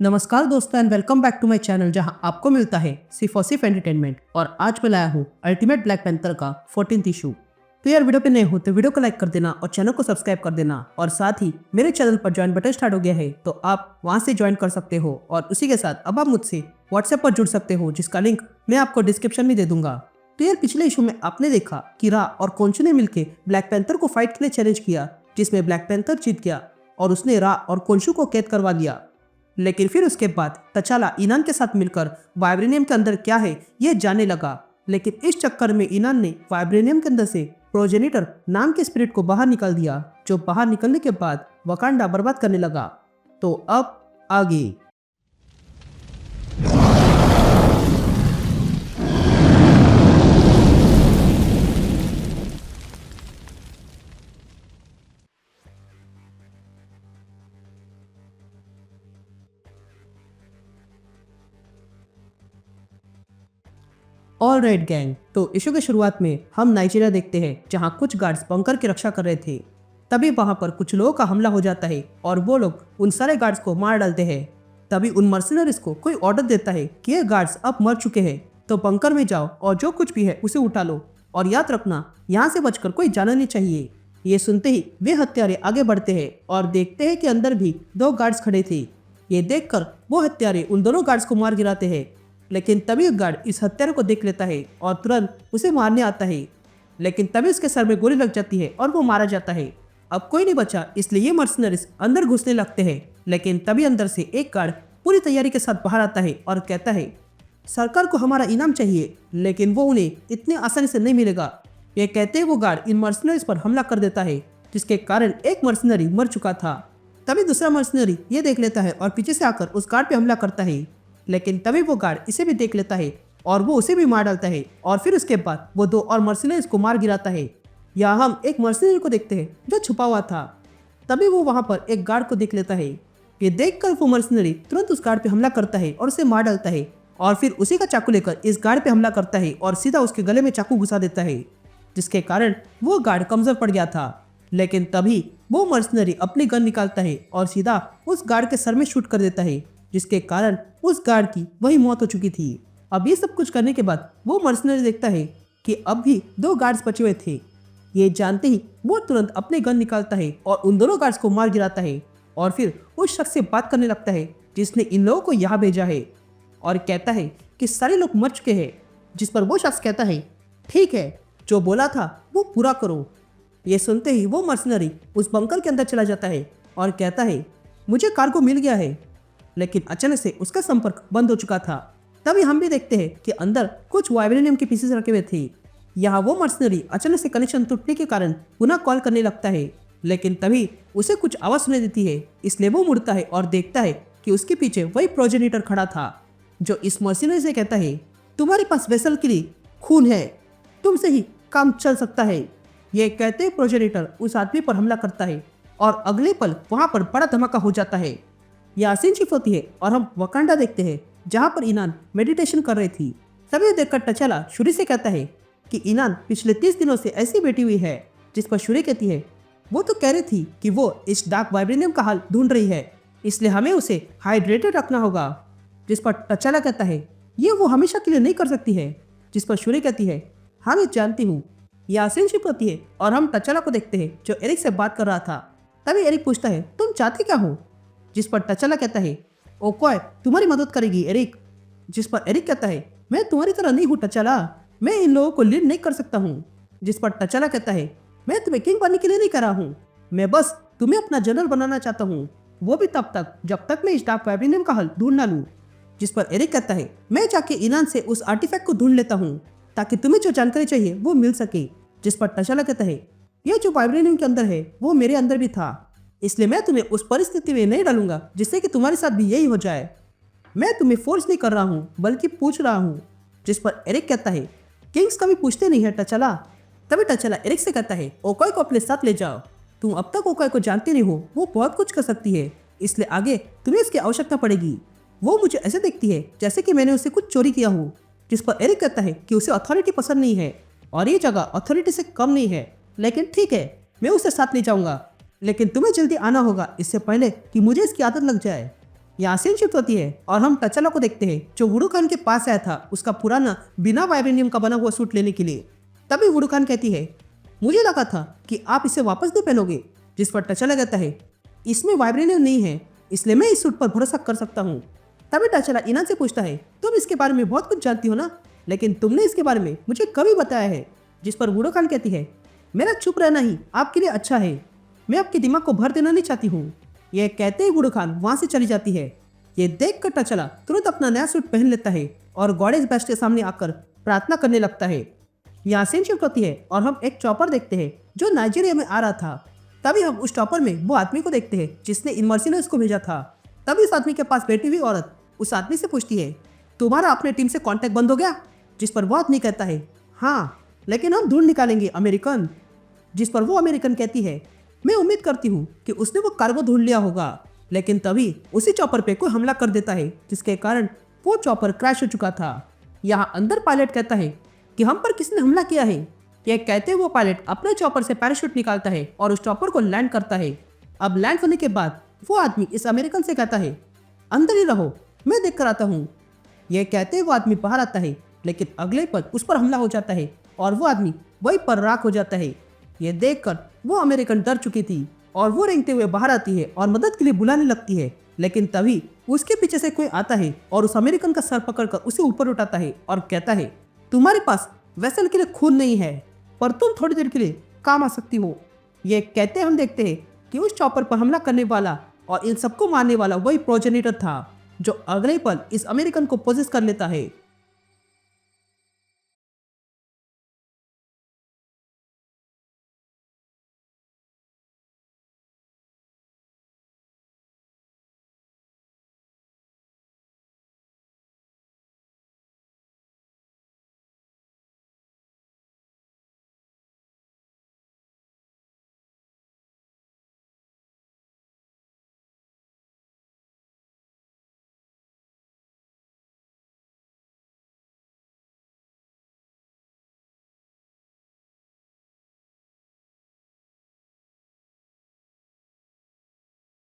नमस्कार दोस्तों and welcome back to my channel जहां आपको मिलता है सिर्फ और सिर्फ एंटरटेनमेंट। और आज मैं लाया हूं अल्टीमेट ब्लैक पैंथर का 14th इशू। तो यार वीडियो पे नए हो तो वीडियो को लाइक कर देना और चैनल को सब्सक्राइब कर देना। और साथ ही मेरे चैनल पर ज्वाइन बटन स्टार्ट हो गया है तो आप वहां से ज्वाइन कर सकते हो। और उसी के साथ अब आप मुझसे व्हाट्सएप पर जुड़ सकते हो जिसका लिंक मैं आपको डिस्क्रिप्शन में दे दूंगा। तो यार पिछले इशू में आपने देखा कि रा और कोंचू ने मिलकर ब्लैक पैंथर को फाइट के लिए चैलेंज किया, जिसमें ब्लैक पैंथर जीत गया और उसने रा और कोंचू को कैद करवा लिया। लेकिन फिर उसके बाद तचाला इनान के साथ मिलकर वाइब्रेनियम के अंदर क्या है ये जानने लगा। लेकिन इस चक्कर में इनान ने वाइब्रेनियम के अंदर से प्रोजेनिटर नाम के स्पिरिट को बाहर निकाल दिया, जो बाहर निकलने के बाद वकांडा बर्बाद करने लगा। तो अब आगे ऑल राइट गैंग। तो इशू की शुरुआत में हम नाइजीरिया देखते हैं जहां कुछ गार्ड्स बंकर की रक्षा कर रहे थे। तभी वहां पर कुछ लोगों का हमला हो जाता है और वो लोग उन सारे गार्ड्स को मार डालते हैं। तभी उन मर्सिनरीज को कोई ऑर्डर देता है कि ये गार्ड्स अब मर चुके हैं, तो बंकर में जाओ और जो कुछ भी है उसे उठा लो और याद रखना यहाँ से बचकर कोई जाना नहीं चाहिए। ये सुनते ही वे हत्यारे आगे बढ़ते हैं और देखते हैं कि अंदर भी दो गार्ड्स खड़े थे। ये देखकर वो हत्यारे उन दोनों गार्ड्स को मार गिराते हैं। लेकिन तभी एक गार्ड इस हत्यारे को देख लेता है और तुरंत उसे मारने आता है। लेकिन तभी उसके सर में गोली लग जाती है और वो मारा जाता है। अब कोई नहीं बचा, इसलिए ये मर्सनरीज अंदर घुसने लगते हैं। लेकिन तभी अंदर से एक गार्ड पूरी तैयारी के साथ बाहर आता है और कहता है सरकार को हमारा इनाम चाहिए, लेकिन वो उन्हें इतनी आसानी से नहीं मिलेगा। ये कहते ही वो गार्ड इन मर्सनरीज पर हमला कर देता है, जिसके कारण एक मर्सनरी मर चुका था। तभी दूसरा मर्सनरी ये देख लेता है और पीछे से आकर उस गार्ड पे हमला करता है। लेकिन तभी वो गार्ड इसे भी देख लेता है और वो उसे भी मार डालता है। और फिर उसके बाद वो दो और मर्सिनरीज को मार गिराता है। यहाँ हम एक मर्सिनरी को देखते हैं जो छुपा हुआ था। तभी वो वहाँ पर एक गार्ड को देख लेता है। ये देखकर वो मर्सिनरी तुरंत उस गार्ड पे हमला करता है और उसे मार डालता है। और फिर उसी का चाकू लेकर इस गार्ड पे हमला करता है और सीधा उसके गले में चाकू घुसा देता है, जिसके कारण वो गार्ड कमजोर पड़ गया था। लेकिन तभी वो मर्सिनरी अपनी गन निकालता है और सीधा उस गार्ड के सर में शूट कर देता है, जिसके कारण उस गार्ड की वही मौत हो चुकी थी। अब ये सब कुछ करने के बाद वो मर्सनरी देखता है कि अब भी दो गार्ड्स बचे हुए थे। ये जानते ही वो तुरंत अपने गन निकालता है और उन दोनों गार्ड्स को मार गिराता है। और फिर उस शख्स से बात करने लगता है जिसने इन लोगों को यहाँ भेजा है और कहता है कि सारे लोग मर चुके हैं। जिस पर वो शख्स कहता है ठीक है, जो बोला था वो पूरा करो। ये सुनते ही वो मर्सनरी उस बंकर के अंदर चला जाता है और कहता है मुझे कार्गो मिल गया है। लेकिन अचानक से उसका संपर्क बंद हो चुका था। तभी हम भी देखते हैं कि अंदर कुछ वाइब्रेनियम के पीसेस रखे हुए थे। यहाँ वो मर्सनरी अचानक से कनेक्शन टूटने के कारण पुनः कॉल करने लगता है। लेकिन तभी उसे कुछ आवाज़ सुनाई देती है, इसलिए वो मुड़ता है और देखता है कि उसके पीछे वही प्रोजेनिटर खड़ा था, जो इस मर्सनरी से कहता है तुम्हारे पास वेसल के लिए खून है, तुमसे ही काम चल सकता है। ये कहते ही प्रोजेनिटर उस आदमी पर हमला करता है और अगले पल वहाँ पर बड़ा धमाका हो जाता है। यह सीन शिफ्ट होती है और हम वकांडा देखते हैं जहाँ पर इनान मेडिटेशन कर रही थी। तभी देखकर तचाला शुरी से कहता है कि इनान पिछले 30 दिनों से ऐसी बैठी हुई है। जिस पर शुरी कहती है वो तो कह रही थी कि वो इस डार्क वाइब्रेनियम का हाल ढूंढ रही है, इसलिए हमें उसे हाइड्रेटेड रखना होगा। जिस पर तचाला कहता है ये वो हमेशा के लिए नहीं कर सकती है। जिस पर शुरी कहती है हाँ मैं जानती हूँ। यह सीन शिफ्ट होती है और हम तचाला को देखते हैं जो एरिक से बात कर रहा था। तभी एरिक पूछता है तुम चाहते क्या हो? जिस पर तचाला कहता है ओकोय तुम्हारी मदद करेगी एरिक। जिस पर एरिक कहता है मैं तुम्हारी तरह नहीं हूँ तचाला, मैं इन लोगों को लीड नहीं कर सकता हूँ। जिस पर तचाला कहता है मैं तुम्हें किंग बनने के लिए नहीं कर रहा हूँ, मैं बस तुम्हें अपना जनरल बनाना चाहता हूँ, वो भी तब तक जब तक मैं इस डार्क वाइब्रेनियम का हल ढूंढ ना लूँ। जिस पर एरिक कहता है मैं जाके इनान से उस आर्टिफैक्ट को ढूंढ लेता हूँ ताकि तुम्हें जो जानकारी चाहिए वो मिल सके। जिस पर तचाला कहता है ये जो वाइब्रेनियम के अंदर है वो मेरे अंदर भी था, इसलिए मैं तुम्हें उस परिस्थिति में नहीं डालूंगा जिससे कि तुम्हारे साथ भी यही हो जाए। मैं तुम्हें फोर्स नहीं कर रहा हूँ बल्कि पूछ रहा हूँ। जिस पर एरिक कहता है किंग्स कभी पूछते नहीं है तचाला। तभी तचाला एरिक से कहता है ओकोय को अपने साथ ले जाओ, तुम अब तक ओकोय को जानते नहीं हो, वो बहुत कुछ कर सकती है, इसलिए आगे तुम्हें इसकी आवश्यकता पड़ेगी। वो मुझे ऐसे देखती है जैसे कि मैंने उसे कुछ चोरी किया हो। जिस पर एरिक कहता है कि उसे अथॉरिटी पसंद नहीं है और ये जगह अथॉरिटी से कम नहीं है, लेकिन ठीक है मैं उसे साथ ले जाऊंगा, लेकिन तुम्हें जल्दी आना होगा इससे पहले कि मुझे इसकी आदत लग जाए। यहाँ सीन शिफ्ट होती है और हम टचला को देखते हैं जो वुडू खान के पास आया था उसका पुराना बिना वाइब्रेनियम का बना हुआ सूट लेने के लिए। तभी वुडू खान कहती है, मुझे लगा था कि आप इसे वापस नहीं पहनोगे। जिस पर टचला कहता है, इसमें वाइब्रेनियम नहीं है इसलिए मैं इस सूट पर भरोसा कर सकता हूँ। तभी टचला इनान से पूछता है, तुम इसके बारे में बहुत कुछ जानती हो ना, लेकिन तुमने इसके बारे में मुझे कभी बताया है। जिस पर वुडू खान कहती है, मेरा चुप रहना ही आपके लिए अच्छा है, मैं आपके दिमाग को भर देना नहीं चाहती हूँ। यह कहते ही वुडू खान वहां से चली जाती है। ये देख कर टचला तुरंत अपना नया सूट पहन लेता है और गॉडेस बेस्ट के सामने आकर प्रार्थना करने लगता है। यहाँ सीन शिफ्ट होती है और हम एक चॉपर देखते हैं जो नाइजीरिया में आ रहा था। तभी हम उस चॉपर में वो आदमी को देखते हैं जिसने इन मर्सिनरीज को भेजा था। तभी इस आदमी के पास बैठी हुई औरत उस आदमी से पूछती है, तुम्हारा अपने टीम से कांटेक्ट बंद हो गया? जिस पर वो आदमी कहता है, हाँ, लेकिन हम ढूंढ निकालेंगे अमेरिकन। जिस पर वो अमेरिकन कहती है, मैं उम्मीद करती हूँ कि उसने वो कार्गो ढूंढ लिया होगा। लेकिन तभी उसी चॉपर पे कोई हमला कर देता है जिसके कारण वो चॉपर क्रैश हो चुका था। यहाँ अंदर पायलट कहता है कि हम पर किसने हमला किया है। यह कहते हुए वो पायलट अपने चॉपर से पैराशूट निकालता है और उस चॉपर को लैंड करता है। अब लैंड होने के बाद वो आदमी इस अमेरिकन से कहता है, अंदर ही रहो, मैं देख कर आता हूँ। यह कहते हुए वो आदमी बाहर आता है लेकिन अगले पल उस पर हमला हो जाता है और वो आदमी वहीं पर राख हो जाता है। यह देखकर वो अमेरिकन डर चुकी थी और वो रेंगते हुए बाहर आती है और मदद के लिए बुलाने लगती है। लेकिन तभी उसके पीछे से कोई आता है और उस अमेरिकन का सर पकड़कर उसे ऊपर उठाता है और कहता है, तुम्हारे पास वेसल के लिए खून नहीं है पर तुम थोड़ी देर के लिए काम आ सकती हो। ये कहते हम देखते हैं कि उस चॉपर पर हमला करने वाला और इन सबको मारने वाला वही प्रोजेनिटर था जो अगले पल इस अमेरिकन को पोजेस कर लेता है।